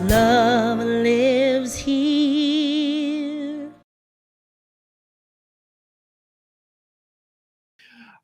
love lives here.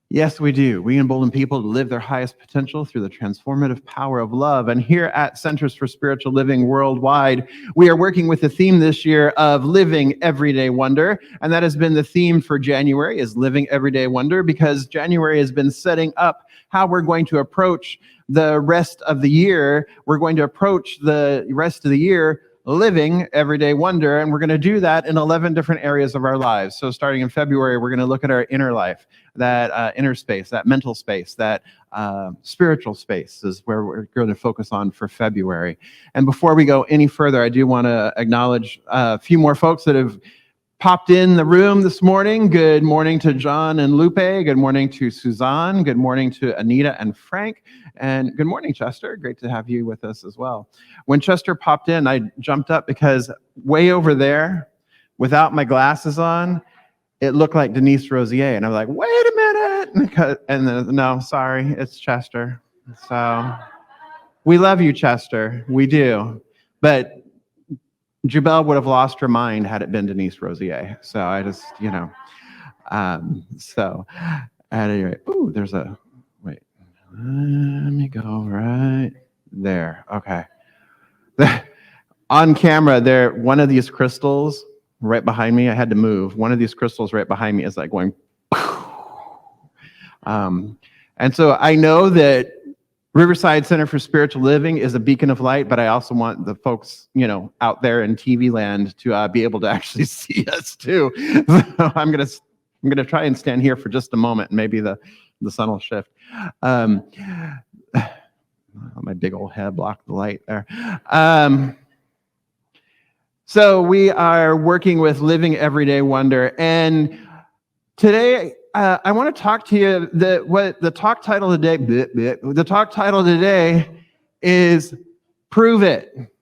Yes, we do. We embolden people to live their highest potential through the transformative power of love. And here at Centers for Spiritual Living Worldwide, we are working with the theme this year of Living Everyday Wonder. And that has been the theme for January, is Living Everyday Wonder, because January has been setting up how we're going to approach the rest of the year. We're going to approach the rest of the year living everyday wonder, and we're going to do that in 11 different areas of our lives. So starting in February, we're going to look at our inner life, that inner space, that mental space, that spiritual space is where we're going to focus on for February. And before we go any further, I do want to acknowledge a few more folks that have popped in the room this morning. Good morning to John and Lupe. Good morning to Suzanne. Good morning to Anita and Frank. And good morning, Chester. Great to have you with us as well. When Chester popped in, I jumped up because way over there, without my glasses on, it looked like Denise Rosier. And I was like, wait a minute. And then, no, sorry, it's Chester. So we love you, Chester. We do. But Jubel would have lost her mind had it been Denise Rosier. So I just, so at any rate, ooh, there's a, wait, let me go right there. Okay. On camera, there, one of these crystals right behind me, I had to move. One of these crystals right behind me is like going, and so I know that Riverside Center for Spiritual Living is a beacon of light, but I also want the folks, out there in TV land to be able to actually see us too. So I'm gonna try and stand here for just a moment, and maybe the sun will shift. My big old head blocked the light there. So we are working with Living Everyday Wonder, and today I want to talk to you. The talk title today. The talk title today is "Prove It,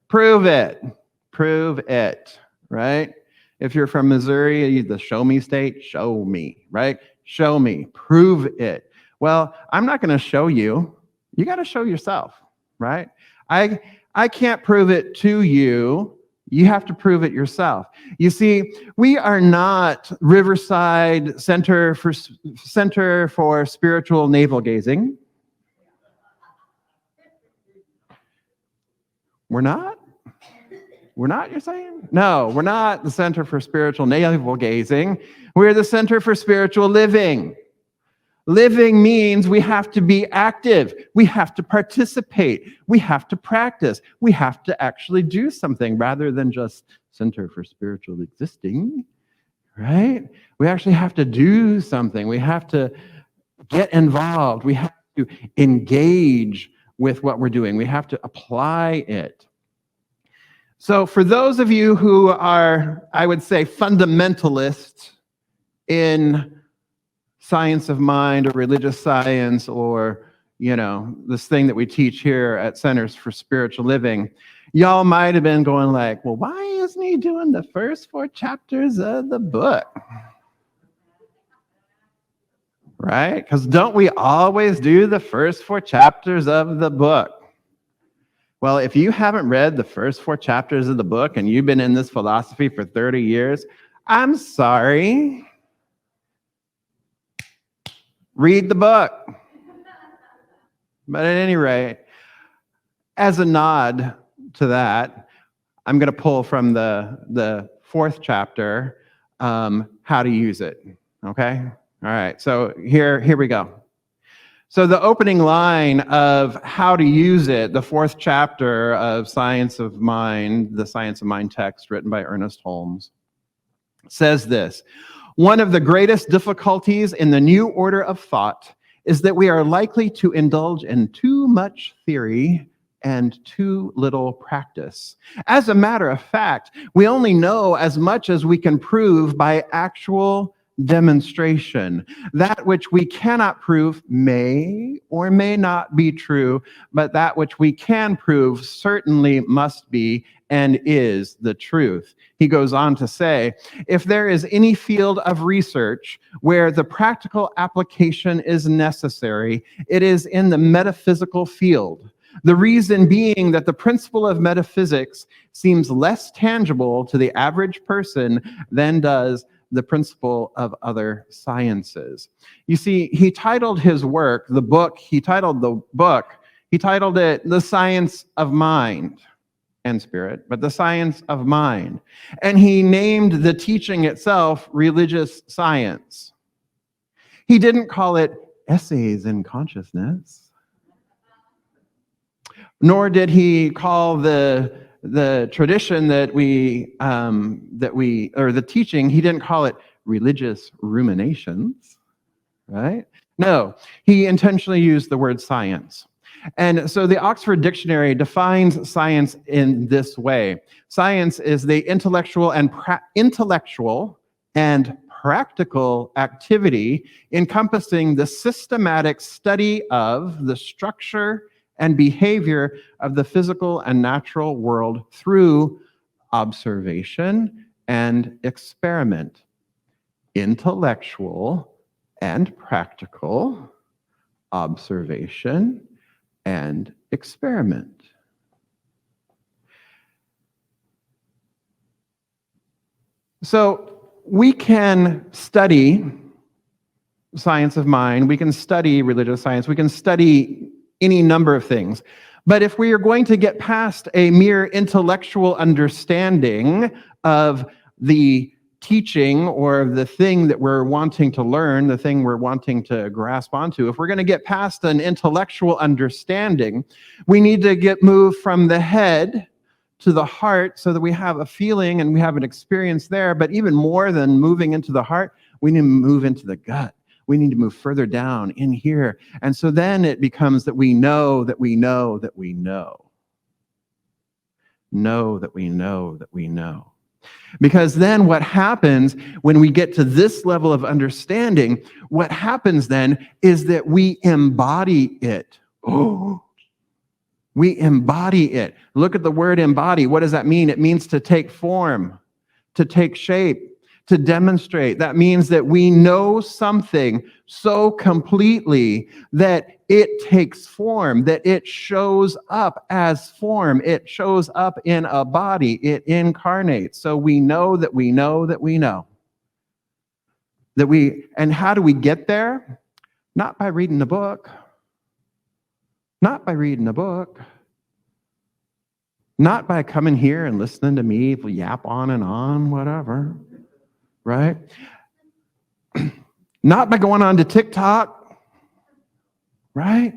Prove It, Prove It." Right? If you're from Missouri, the show me state, show me. Right? Show me, prove it. Well, I'm not going to show you. You got to show yourself. Right? I can't prove it to you. You have to prove it yourself. You see, we are not Riverside Center for Spiritual Navel Gazing. We're not? We're not, you're saying? No, we're not the Center for Spiritual Navel Gazing. We're the Center for Spiritual Living. Living means we have to be active. We have to participate. We have to practice. We have to actually do something rather than just Center for Spiritual Existing, right? We actually have to do something. We have to get involved. We have to engage with what we're doing. We have to apply it. So for those of you who are, I would say, fundamentalists in science of mind or religious science or, this thing that we teach here at Centers for Spiritual Living, y'all might have been going like, well, why isn't he doing the first 4 chapters of the book? Right? Because don't we always do the first 4 chapters of the book? Well, if you haven't read the first 4 chapters of the book and you've been in this philosophy for 30 years, I'm sorry. Read the book. But at any rate, as a nod to that, I'm going to pull from the 4th chapter, how to use it. Okay? All right. So here we go. So the opening line of how to use it, the 4th chapter of Science of Mind, the Science of Mind text written by Ernest Holmes, says this: one of the greatest difficulties in the new order of thought is that we are likely to indulge in too much theory and too little practice. As a matter of fact, we only know as much as we can prove by actual demonstration. That which we cannot prove may or may not be true, but that which we can prove certainly must be and is the truth. He goes on to say, if there is any field of research where the practical application is necessary, it is in the metaphysical field. The reason being that the principle of metaphysics seems less tangible to the average person than does the principle of other sciences. You see, he titled his work, he titled it The Science of Mind and Spirit, but the science of mind. And he named the teaching itself religious science. He didn't call it Essays in Consciousness, nor did he call the tradition that or the teaching, he didn't call it religious ruminations, right? No, he intentionally used the word science. And so the Oxford Dictionary defines science in this way. Science is the intellectual and practical activity encompassing the systematic study of the structure and behavior of the physical and natural world through observation and experiment. Intellectual and practical observation and experiment. So we can study science of mind, we can study religious science, we can study any number of things. But if we are going to get past a mere intellectual understanding of the teaching or the thing that we're wanting to learn, the thing we're wanting to grasp onto, if we're going to get past an intellectual understanding, we need to move from the head to the heart so that we have a feeling and we have an experience there. But even more than moving into the heart, we need to move into the gut. We need to move further down in here. And so then it becomes that we know that we know that we know. Know that we know that we know. Because then what happens when we get to this level of understanding, what happens then is that we embody it. Oh, we embody it. Look at the word embody. What does that mean? It means to take form, to take shape, to demonstrate. That means that we know something so completely that it takes form, that it shows up as form. It shows up in a body. It incarnates. So we know that we know that we know. And how do we get there? Not by reading a book. Not by reading a book. Not by coming here and listening to me yap on and on, whatever. Right? Not by going on to TikTok, right?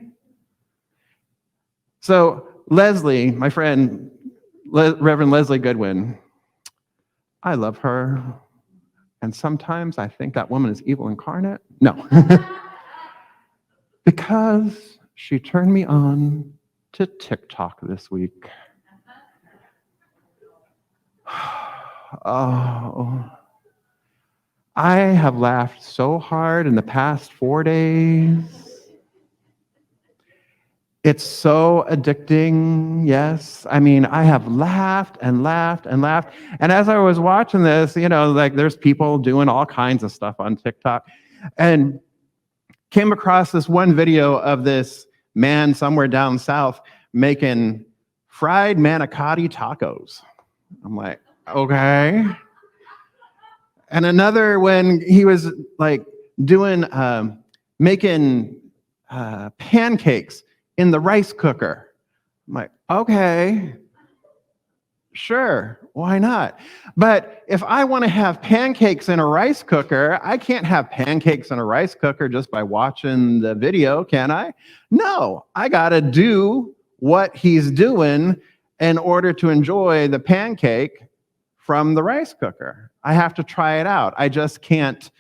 So Leslie, my friend, Reverend Leslie Goodwin, I love her. And sometimes I think that woman is evil incarnate. No. Because she turned me on to TikTok this week. Oh, I have laughed so hard in the past 4 days. It's so addicting, yes. I mean, I have laughed and laughed and laughed. And as I was watching this, there's people doing all kinds of stuff on TikTok. And came across this one video of this man somewhere down south making fried manicotti tacos. I'm like, okay. And another when he was making pancakes in the rice cooker. I'm like, okay, sure, why not? But if I want to have pancakes in a rice cooker, I can't have pancakes in a rice cooker just by watching the video, can I? No, I got to do what he's doing in order to enjoy the pancake from the rice cooker. I have to try it out. I just can't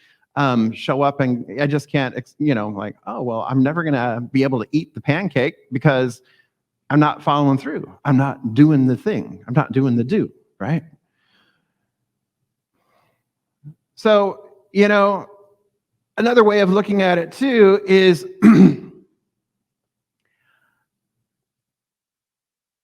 show up and I just can't, I'm never going to be able to eat the pancake because I'm not following through. I'm not doing the thing. I'm not doing the do, right? So, another way of looking at it too is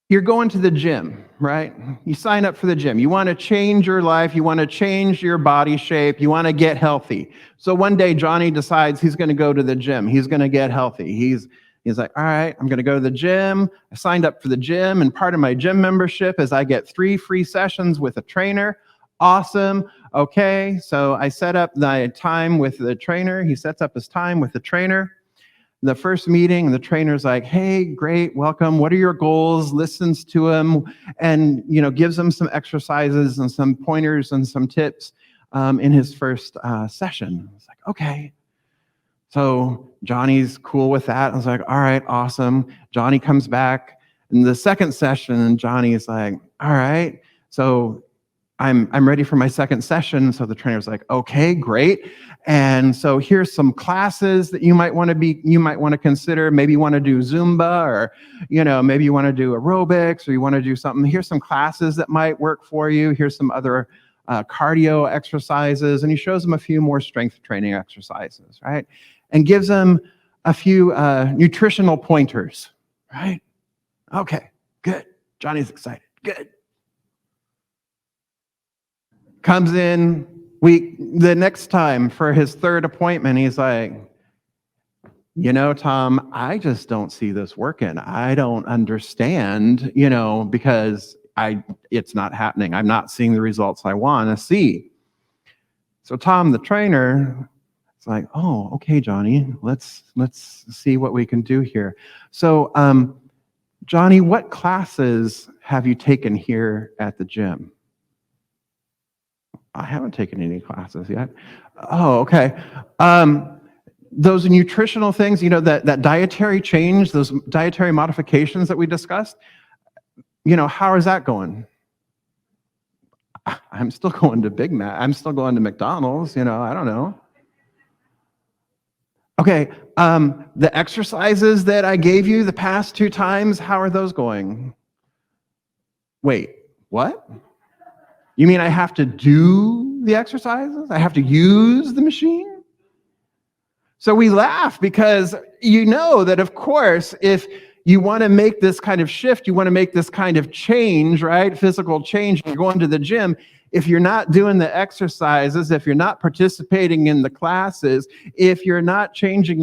you're going to the gym, right? You sign up for the gym. You want to change your life. You want to change your body shape. You want to get healthy. So one day Johnny decides he's going to go to the gym. He's going to get healthy. He's He's like, all right, I'm going to go to the gym. I signed up for the gym, and part of my gym membership is I get 3 free sessions with a trainer. Awesome. Okay, so I set up the time with the trainer. He sets up his time with the trainer. The first meeting, the trainer's like, hey, great, welcome. What are your goals? Listens to him and, gives him some exercises and some pointers and some tips in his first session. It's like, okay. So Johnny's cool with that. I was like, all right, awesome. Johnny comes back in the second session, and Johnny's like, all right, so I'm ready for my second session. So the trainer's like, okay, great. And so here's some classes that you might want to consider. Maybe you want to do Zumba, or, maybe you want to do aerobics, or you want to do something. Here's some classes that might work for you. Here's some other cardio exercises. And he shows them a few more strength training exercises, right? And gives them a few nutritional pointers, right? Okay, good. Johnny's excited. Good. Comes in the next time for his third appointment. He's like, Tom, I just don't see this working. I don't understand, because it's not happening. I'm not seeing the results I want to see. So Tom, the trainer, is like, oh, okay, Johnny, let's see what we can do here. So, Johnny, what classes have you taken here at the gym? I haven't taken any classes yet. Oh, okay. Those nutritional things, that dietary change, those dietary modifications that we discussed, how is that going? I'm still going to Big Mac. I'm still going to McDonald's, I don't know. Okay, the exercises that I gave you the past 2 times, how are those going? Wait, what? You mean I have to do the exercises? I have to use the machine? So we laugh because that, of course, if you want to make this kind of shift, you want to make this kind of change, right? Physical change, you're going to the gym. If you're not doing the exercises, if you're not participating in the classes, if you're not changing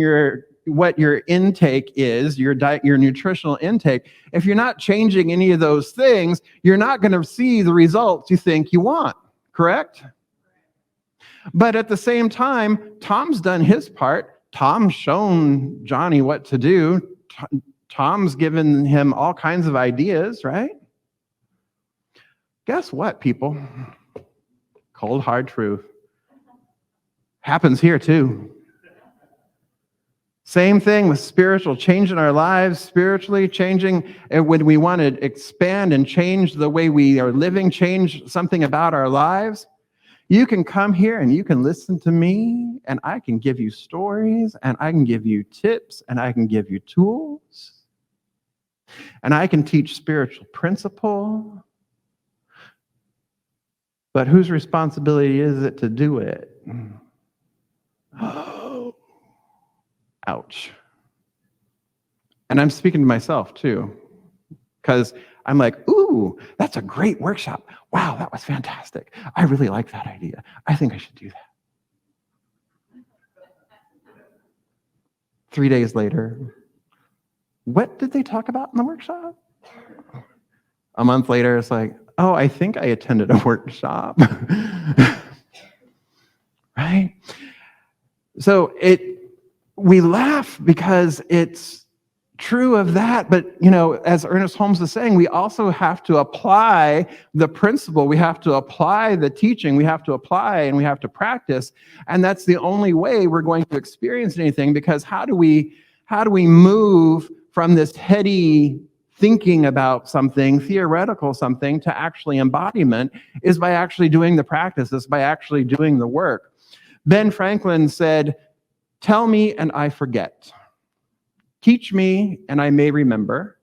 what your intake is, your diet, your nutritional intake, if you're not changing any of those things, you're not going to see the results you think you want, correct? But at the same time, Tom's done his part. Tom's shown Johnny what to do. Tom's given him all kinds of ideas, right? Guess what, people? Cold, hard truth. Happens here too. Same thing with spiritual, changing our lives, spiritually changing, and when we want to expand and change the way we are living, change something about our lives. You can come here and you can listen to me, and I can give you stories, and I can give you tips, and I can give you tools, and I can teach spiritual principle. But whose responsibility is it to do it? Oh, ouch. And I'm speaking to myself too, because I'm like, ooh, that's a great workshop. Wow, that was fantastic. I really like that idea. I think I should do that. 3 days later, what did they talk about in the workshop? A month later, it's like, oh, I think I attended a workshop. Right? So we laugh because it's true of that, but as Ernest Holmes is saying, we also have to apply the principle, we have to apply the teaching, we have to apply and we have to practice, and that's the only way we're going to experience anything, because how do we move from this heady thinking about something, theoretical something, to actually embodiment, is by actually doing the practices, by actually doing the work. Ben Franklin said, "Tell me and I forget. Teach me and I may remember.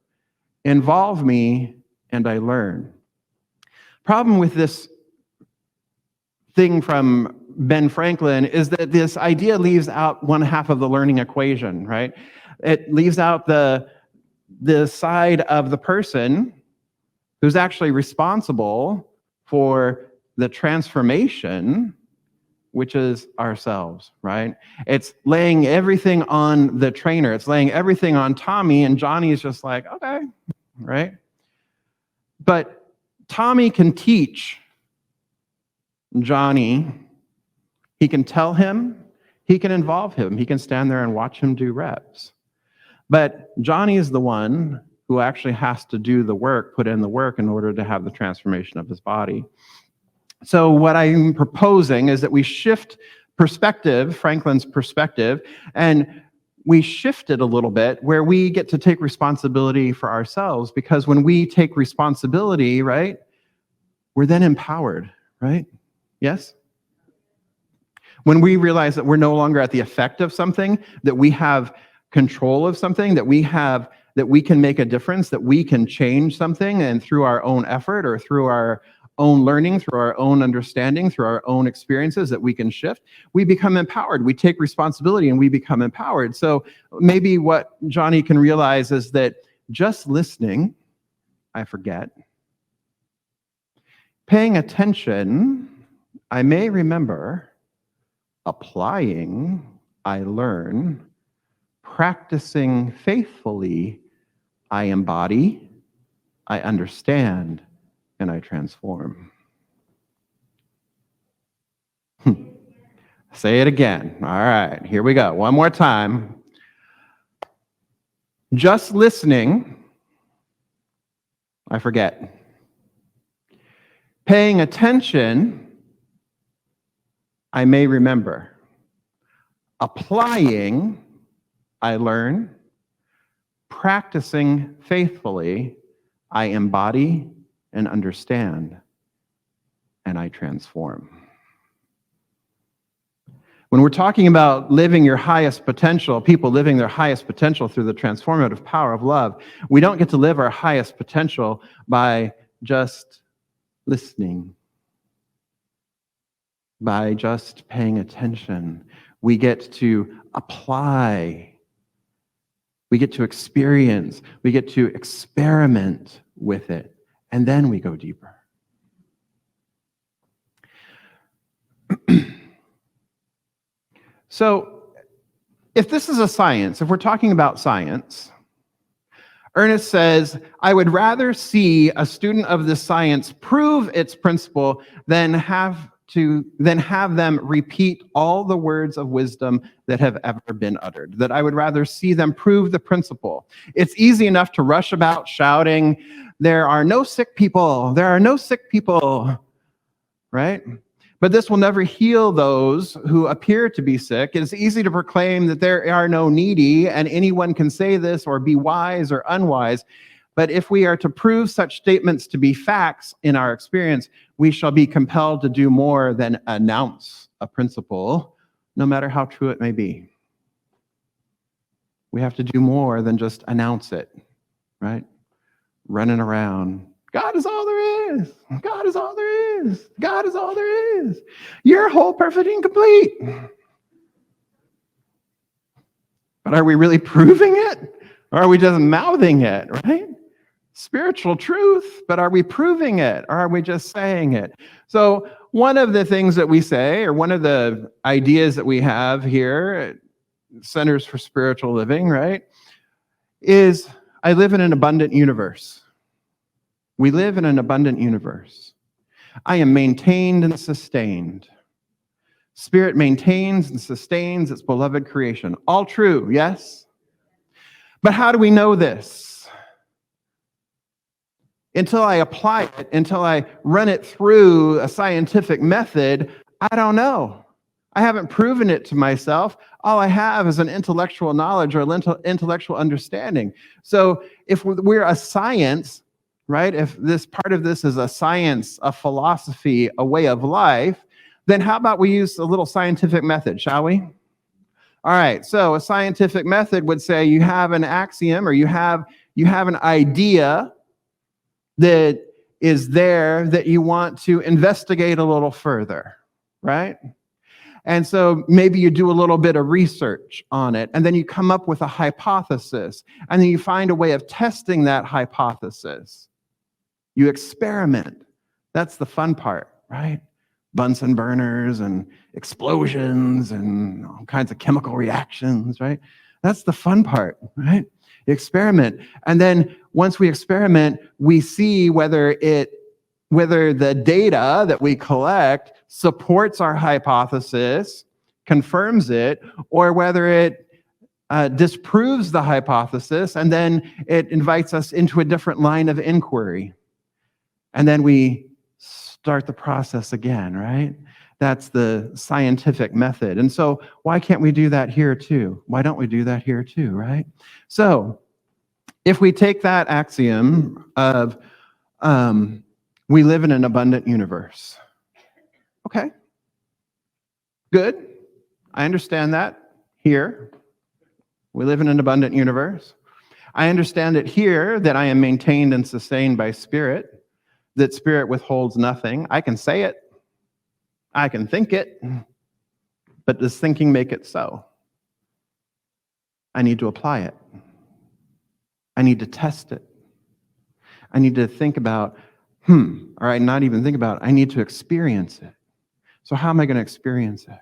Involve me and I learn." Problem with this thing from Ben Franklin is that this idea leaves out one half of the learning equation, right? It leaves out the side of the person who's actually responsible for the transformation which is ourselves, right? It's laying everything on the trainer. It's laying everything on Tommy, and Johnny is just like, okay, right? But Tommy can teach Johnny. He can tell him, he can involve him, he can stand there and watch him do reps. But Johnny is the one who actually has to do the work, put in the work in order to have the transformation of his body. So what I'm proposing is that we shift perspective, Franklin's perspective, and we shift it a little bit where we get to take responsibility for ourselves, because when we take responsibility, right, we're then empowered, right? Yes? When we realize that we're no longer at the effect of something, that we have control of something, that we can make a difference, that we can change something, and through our own effort or through our own learning, through our own understanding, through our own experiences, that we can shift, we become empowered. We take responsibility and we become empowered. So maybe what Johnny can realize is that just listening, I forget. Paying attention, I may remember. Applying, I learn. Practicing faithfully, I embody, I understand, and I transform. Say it again. All right, here we go. One more time. Just listening, I forget. Paying attention, I may remember. Applying, I learn. Practicing faithfully, I embody and understand, and I transform. When we're talking about living your highest potential, people living their highest potential through the transformative power of love, we don't get to live our highest potential by just listening, by just paying attention. We get to apply. We get to experience. We get to experiment with it. And then we go deeper. So, if this is a science, if we're talking about science, Ernest says, I would rather see a student of this science prove its principle than have them repeat all the words of wisdom that have ever been uttered. That I would rather see them prove the principle. It's easy enough to rush about shouting, there are no sick people, there are no sick people, right? But this will never heal those who appear to be sick. It's easy to proclaim that there are no needy, and anyone can say this or be wise or unwise. But if we are to prove such statements to be facts in our experience, we shall be compelled to do more than announce a principle, no matter how true it may be. We have to do more than just announce it, right? Running around. God is all there is. God is all there is. God is all there is. You're whole, perfect, and complete. But are we really proving it? Or are we just mouthing it, right? Spiritual truth, but are we proving it? Or are we just saying it? So one of the things that we say, or one of the ideas that we have here at Centers for Spiritual Living, right, is I live in an abundant universe. We live in an abundant universe. I am maintained and sustained. Spirit maintains and sustains its beloved creation. All true, yes? But how do we know this? Until I apply it, until I run it through a scientific method, I don't know. I haven't proven it to myself. All I have is an intellectual knowledge or intellectual understanding. So if we're a science, right? If this part of this is a science, a philosophy, a way of life, then how about we use a little scientific method, shall we? All right, so a scientific method would say you have an axiom or you have an idea that is there that you want to investigate a little further, right? And so maybe you do a little bit of research on it, and then you come up with a hypothesis, and then you find a way of testing that hypothesis. You experiment. That's the fun part, right? Bunsen burners and explosions and all kinds of chemical reactions, right? That's the fun part, right? Experiment. And then once we experiment, we see whether the data that we collect supports our hypothesis, confirms it, or whether it disproves the hypothesis, and then it invites us into a different line of inquiry. And then we start the process again, right? That's the scientific method. And so why can't we do that here too? Why don't we do that here too, right? So if we take that axiom of we live in an abundant universe, okay, good. I understand that here. We live in an abundant universe. I understand it here that I am maintained and sustained by Spirit, that Spirit withholds nothing. I can say it. I can think it. But does thinking make it so? I need to apply it. I need to test it. I need to think about, or not even think about it. I need to experience it. So how am I going to experience it?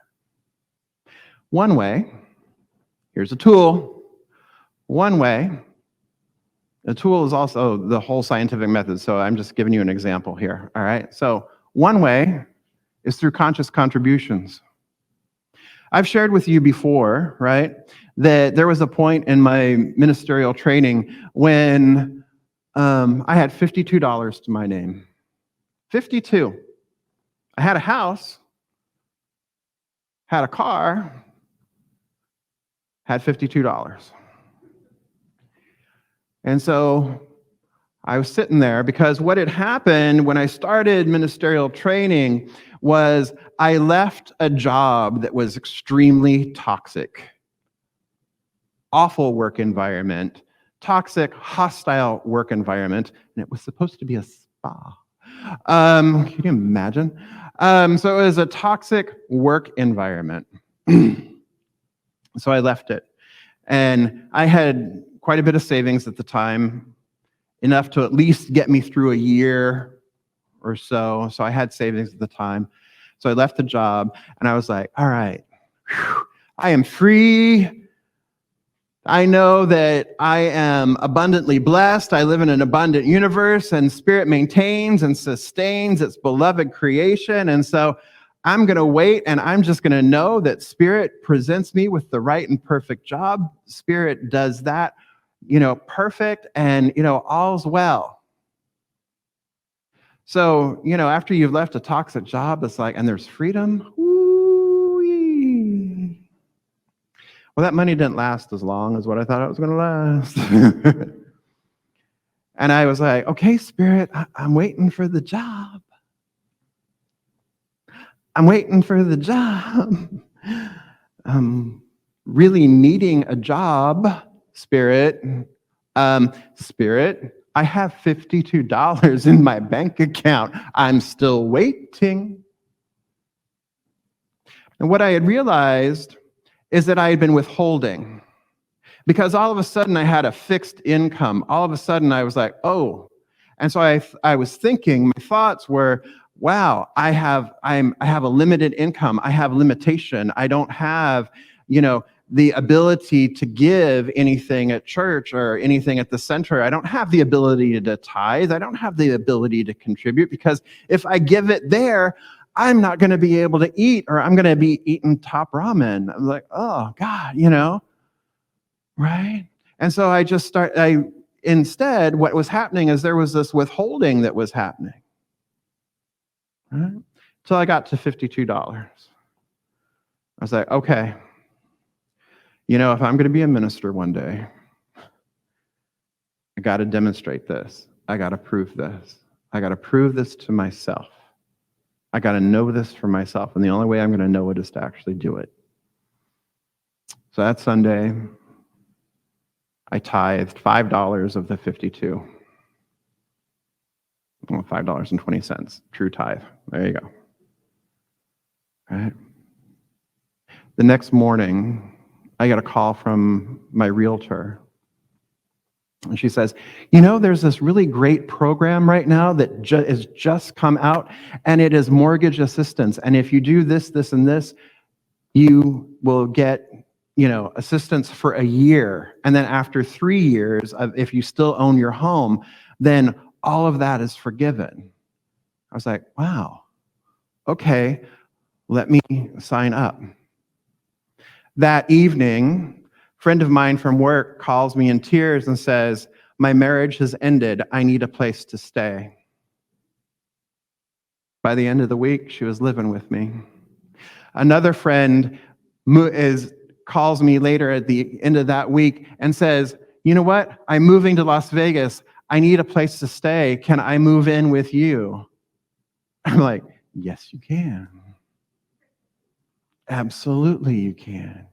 One way, here's a tool. One way, a tool is also the whole scientific method, so I'm just giving you an example here, all right? So one way is through conscious contributions. I've shared with you before, right, that there was a point in my ministerial training when I had $52 to my name. 52. I had a house, had a car, had $52. And so I was sitting there because what had happened when I started ministerial training was I left a job that was extremely toxic, awful work environment, toxic, hostile work environment, and it was supposed to be a spa. Can you imagine? So it was a toxic work environment. So I left it. And I had quite a bit of savings at the time, enough to at least get me through a year or so. So I had savings at the time. So I left the job and I was like, all right, I am free. I know that I am abundantly blessed. I live in an abundant universe and Spirit maintains and sustains its beloved creation. And so I'm going to wait and I'm just going to know that Spirit presents me with the right and perfect job. Spirit does that, perfect, and, all's well. So, after you've left a toxic job, it's like, and there's freedom. Woo-wee. Well, that money didn't last as long as what I thought it was going to last. And I was like, okay, Spirit, I'm waiting for the job. I'm waiting for the job. I'm really needing a job, Spirit. Spirit, I have $52 in my bank account. I'm still waiting. And what I had realized is that I had been withholding. Because all of a sudden I had a fixed income. All of a sudden I was like, oh. And so I was thinking, my thoughts were, wow, I have a limited income. I have limitation. I don't have, the ability to give anything at church or anything at the center. I don't have the ability to tithe. I don't have the ability to contribute because if I give it there, I'm not going to be able to eat, or I'm going to be eating top ramen. I'm like, oh God, right? And so instead, what was happening is there was this withholding that was happening. Right? Until I got to $52. I was like, okay, if I'm going to be a minister one day, I got to demonstrate this. I got to prove this. I got to prove this to myself. I got to know this for myself. And the only way I'm going to know it is to actually do it. So that Sunday, I tithed $5 of the 52. Well, $5.20, true tithe. There you go. Right? The next morning, I got a call from my realtor. And she says, you know, there's this really great program right now that has just come out, and it is mortgage assistance. And if you do this, this, and this, you will get, assistance for a year. And then after 3 years, if you still own your home, then all of that is forgiven. I was like, wow, okay, let me sign up. That evening, a friend of mine from work calls me in tears and says, my marriage has ended. I need a place to stay. By the end of the week, she was living with me. Another friend calls me later at the end of that week and says, you know what? I'm moving to Las Vegas. I need a place to stay. Can I move in with you? I'm like, yes, you can. Absolutely, you can.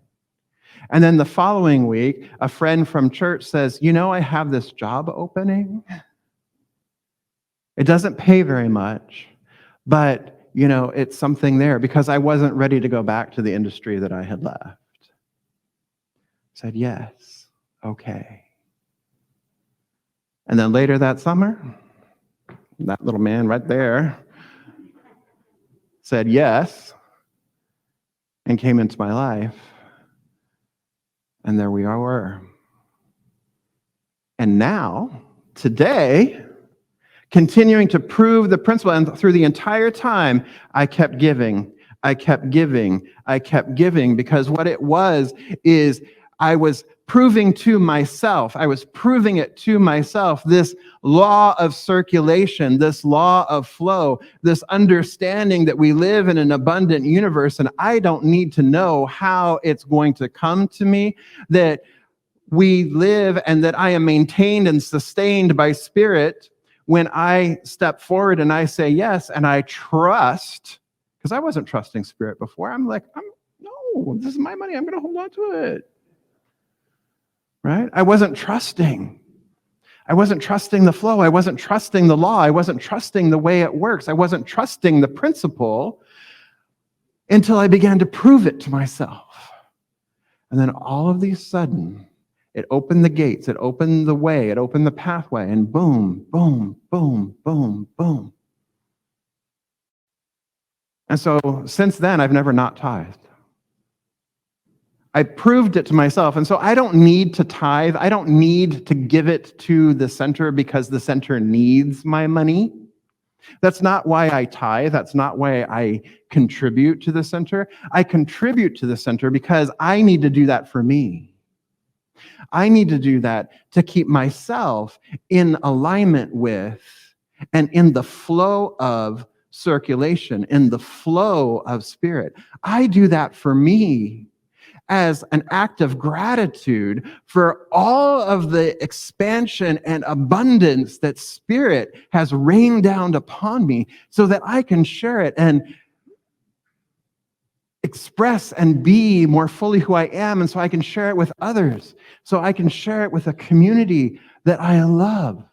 And then the following week, a friend from church says, you know, I have this job opening. It doesn't pay very much, but it's something there, because I wasn't ready to go back to the industry that I had left. I said, yes, okay. And then later that summer, that little man right there said yes and came into my life. And there we were. And now, today, continuing to prove the principle, and through the entire time, I kept giving, because what it was is I was proving it to myself, this law of circulation, this law of flow, this understanding that we live in an abundant universe, and I don't need to know how it's going to come to me, that we live and that I am maintained and sustained by Spirit. When I step forward and I say yes, and I trust, because I wasn't trusting Spirit before. I'm like, no, this is my money. I'm going to hold on to it. Right? I wasn't trusting. I wasn't trusting the flow. I wasn't trusting the law. I wasn't trusting the way it works. I wasn't trusting the principle until I began to prove it to myself. And then all of these sudden, it opened the gates, it opened the way, it opened the pathway, and boom, boom, boom, boom, boom. And so since then, I've never not tithed. I proved it to myself. And so I don't need to tithe. I don't need to give it to the center because the center needs my money. That's not why I tithe. That's not why I contribute to the center. I contribute to the center because I need to do that for me. I need to do that to keep myself in alignment with and in the flow of circulation, in the flow of Spirit. I do that for me as an act of gratitude for all of the expansion and abundance that Spirit has rained down upon me, so that I can share it and express and be more fully who I am, and so I can share it with others, so I can share it with a community that I love.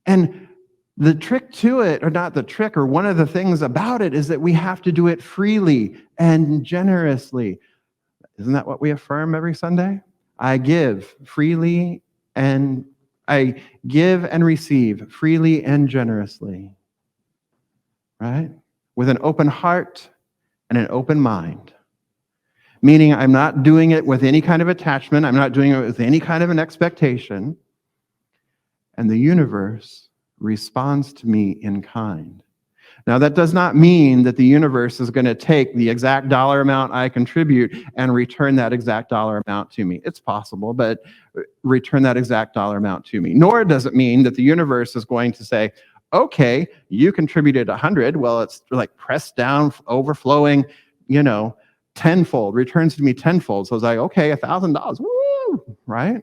And the trick to it, or not the trick, or one of the things about it, is that we have to do it freely and generously. Isn't that what we affirm every Sunday? I give freely, and I give and receive freely and generously. Right? With an open heart and an open mind. Meaning I'm not doing it with any kind of attachment. I'm not doing it with any kind of an expectation. And the universe responds to me in kind. Now, that does not mean that the universe is going to take the exact dollar amount I contribute and return that exact dollar amount to me. It's possible, but return that exact dollar amount to me. Nor does it mean that the universe is going to say, okay, you contributed 100. Well, it's like pressed down, overflowing, tenfold, returns to me tenfold. So it's like, okay, $1,000, woo, right?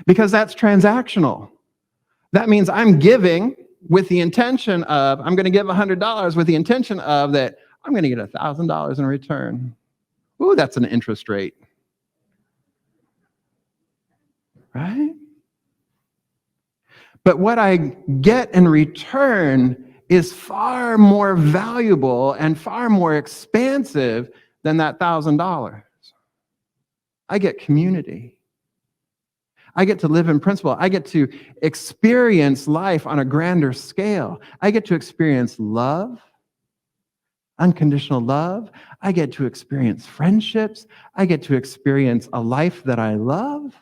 Because that's transactional. That means I'm giving with the intention of, I'm going to give $100 with the intention of that I'm going to get $1,000 in return. Ooh, that's an interest rate. Right? But what I get in return is far more valuable and far more expansive than that $1,000. I get community. I get to live in principle. I get to experience life on a grander scale. I get to experience love, unconditional love. I get to experience friendships. I get to experience a life that I love,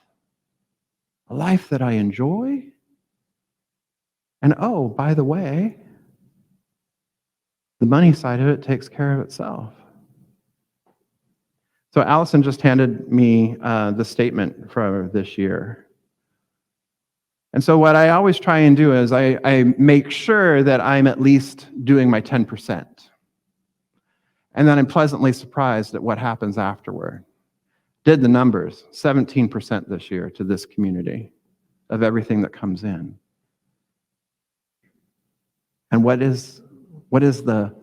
a life that I enjoy. And oh, by the way, the money side of it takes care of itself. So Allison just handed me the statement for this year. And so what I always try and do is I make sure that I'm at least doing my 10%. And then I'm pleasantly surprised at what happens afterward. Did the numbers, 17% this year to this community of everything that comes in. And what is the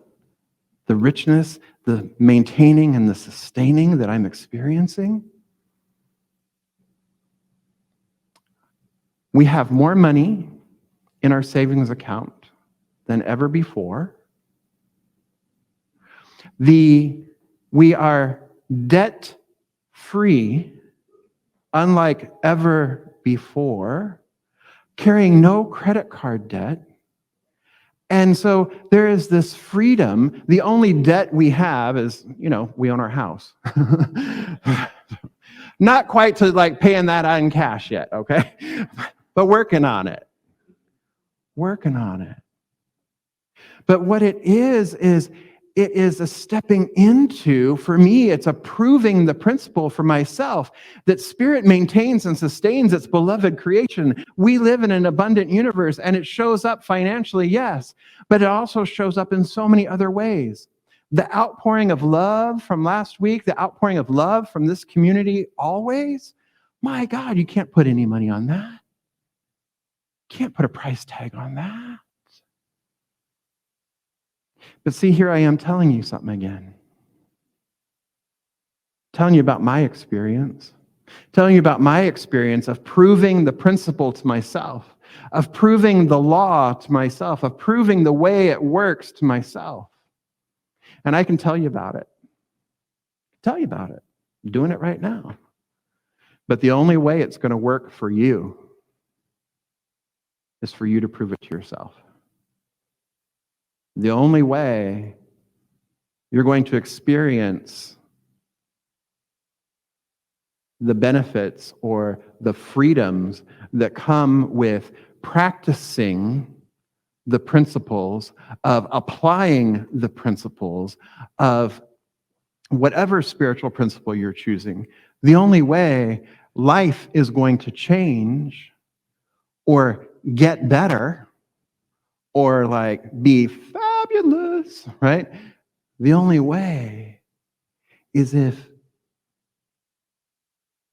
richness, the maintaining and the sustaining that I'm experiencing? We have more money in our savings account than ever before. We are debt-free, unlike ever before, carrying no credit card debt. And so there is this freedom. The only debt we have is, we own our house. Not quite to like paying that in cash yet, okay? But working on it. Working on it. But what it is it is a stepping into, for me, it's approving the principle for myself that Spirit maintains and sustains its beloved creation. We live in an abundant universe, and it shows up financially, yes, but it also shows up in so many other ways. The outpouring of love from last week, the outpouring of love from this community always, my God, you can't put any money on that. Can't put a price tag on that. But see, here I am telling you something again. Telling you about my experience. Telling you about my experience of proving the principle to myself, of proving the law to myself, of proving the way it works to myself. And I can tell you about it. Tell you about it. I'm doing it right now. But the only way it's going to work for you is for you to prove it to yourself. The only way you're going to experience the benefits or the freedoms that come with practicing the principles, of applying the principles of whatever spiritual principle you're choosing, the only way life is going to change or get better or like be fabulous, right? The only way is if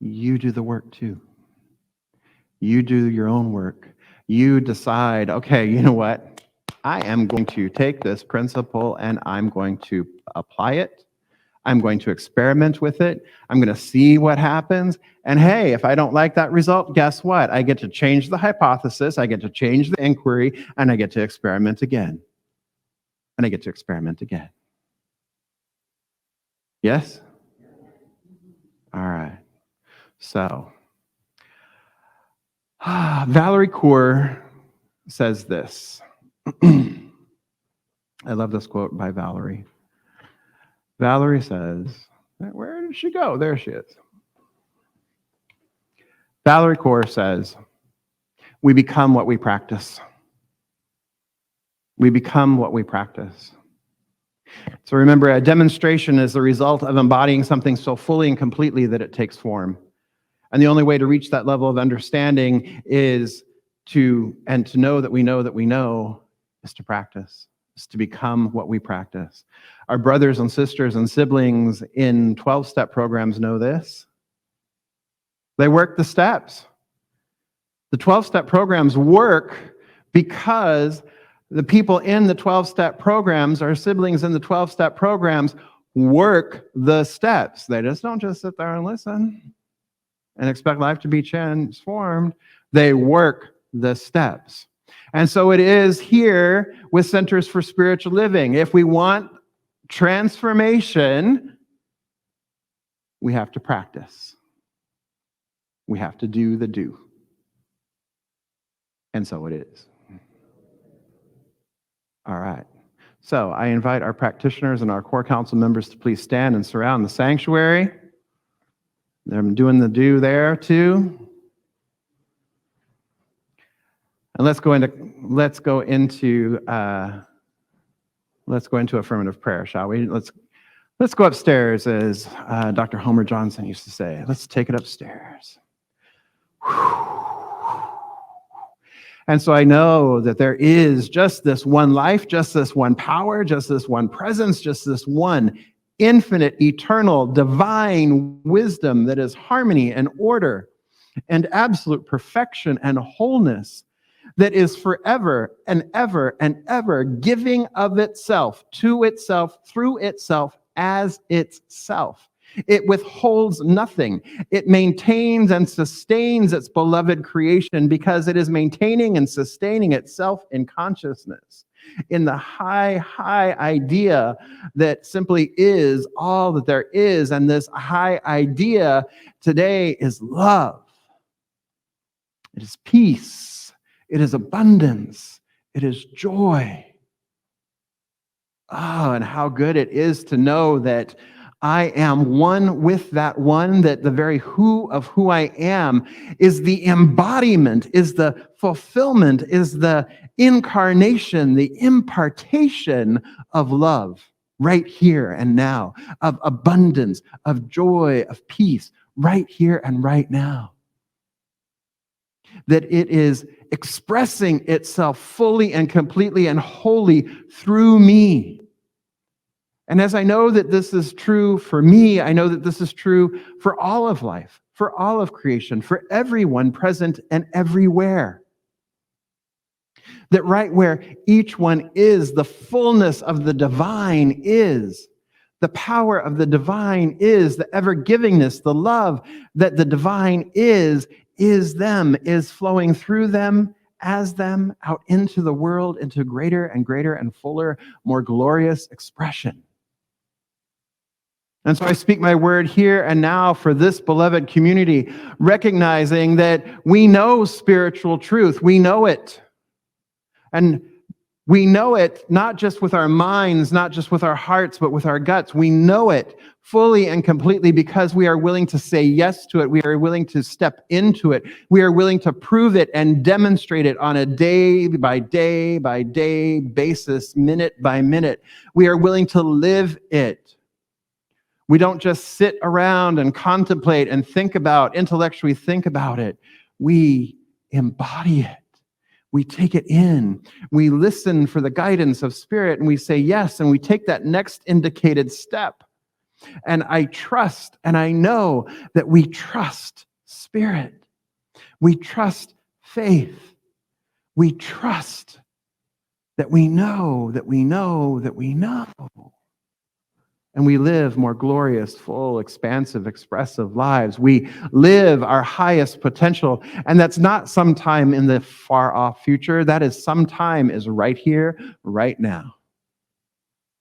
you do the work too. You do your own work. You decide, okay, you know what? I am going to take this principle and I'm going to apply it. I'm going to experiment with it. I'm going to see what happens. And hey, if I don't like that result, guess what? I get to change the hypothesis. I get to change the inquiry, and I get to experiment again. And I get to experiment again. Yes? All right. So, Valerie Kaur says this. I love this quote by Valerie. Valerie says, where did she go? There she is. Valerie Kaur says, we become what we practice. We become what we practice. So remember, a demonstration is the result of embodying something so fully and completely that it takes form. And the only way to reach that level of understanding is to know that we know is to practice, is to become what we practice. Our brothers and sisters and siblings in 12-step programs know this. They work the steps. The 12-step programs work because the people in the 12-step programs, our siblings in the 12-step programs, work the steps. They just don't just sit there and listen and expect life to be transformed. They work the steps. And so it is here with Centers for Spiritual Living. If we want transformation, we have to practice. We have to do the do. And so it is. All right. So I invite our practitioners and our core council members to please stand and surround the sanctuary. They're doing the do there too. And let's go into affirmative prayer, shall we? Let's go upstairs, as Dr. Homer Johnson used to say. Let's take it upstairs. And so I know that there is just this one life, just this one power, just this one presence, just this one infinite, eternal, divine wisdom that is harmony and order and absolute perfection and wholeness, that is forever and ever and ever giving of itself, to itself, through itself, as itself. It withholds nothing. It maintains and sustains its beloved creation because it is maintaining and sustaining itself in consciousness, in the high idea that simply is all that there is. And this high idea today is love. It is peace. It is abundance. It is joy. Oh, and how good it is to know that I am one with that one, that the very who of who I am is the embodiment, is the fulfillment, is the incarnation, the impartation of love right here and now, of abundance, of joy, of peace right here and right now. That it is expressing itself fully and completely and wholly through me. And as I know that this is true for me, I know that this is true for all of life, for all of creation, for everyone present and everywhere. That right where each one is, the fullness of the divine is. The power of the divine is, the ever-givingness, the love that the divine is them, is flowing through them, as them, out into the world, into greater and greater and fuller, more glorious expression. And so I speak my word here and now for this beloved community, recognizing that we know spiritual truth. We know it. And we know it not just with our minds, not just with our hearts, but with our guts. We know it fully and completely because we are willing to say yes to it. We are willing to step into it. We are willing to prove it and demonstrate it on a day by day basis, minute by minute. We are willing to live it. We don't just sit around and contemplate and intellectually think about it. We embody it. We take it in. We listen for the guidance of Spirit and we say yes, and we take that next indicated step. And I trust and I know that we trust Spirit. We trust faith. We trust that we know that we know that we know. And we live more glorious, full, expansive, expressive lives. We live our highest potential. And that's not sometime in the far off future. That is sometime is right here, right now.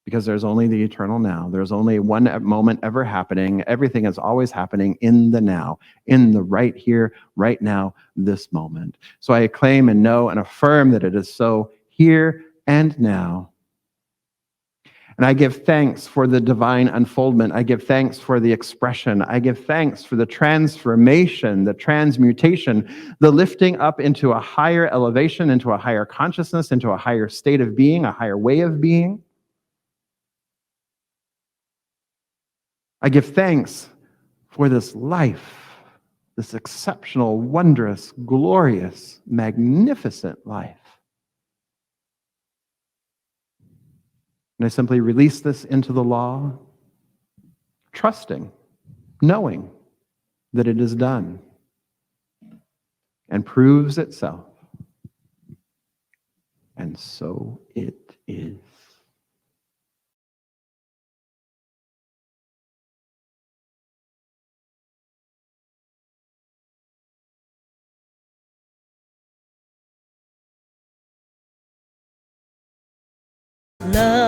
Because there's only the eternal now. There's only one moment ever happening. Everything is always happening in the now, in the right here, right now, this moment. So I claim and know and affirm that it is so here and now. And I give thanks for the divine unfoldment. I give thanks for the expression. I give thanks for the transformation, the transmutation, the lifting up into a higher elevation, into a higher consciousness, into a higher state of being, a higher way of being. I give thanks for this life, this exceptional, wondrous, glorious, magnificent life. And I simply release this into the law, trusting, knowing that it is done and proves itself. And so it is. Love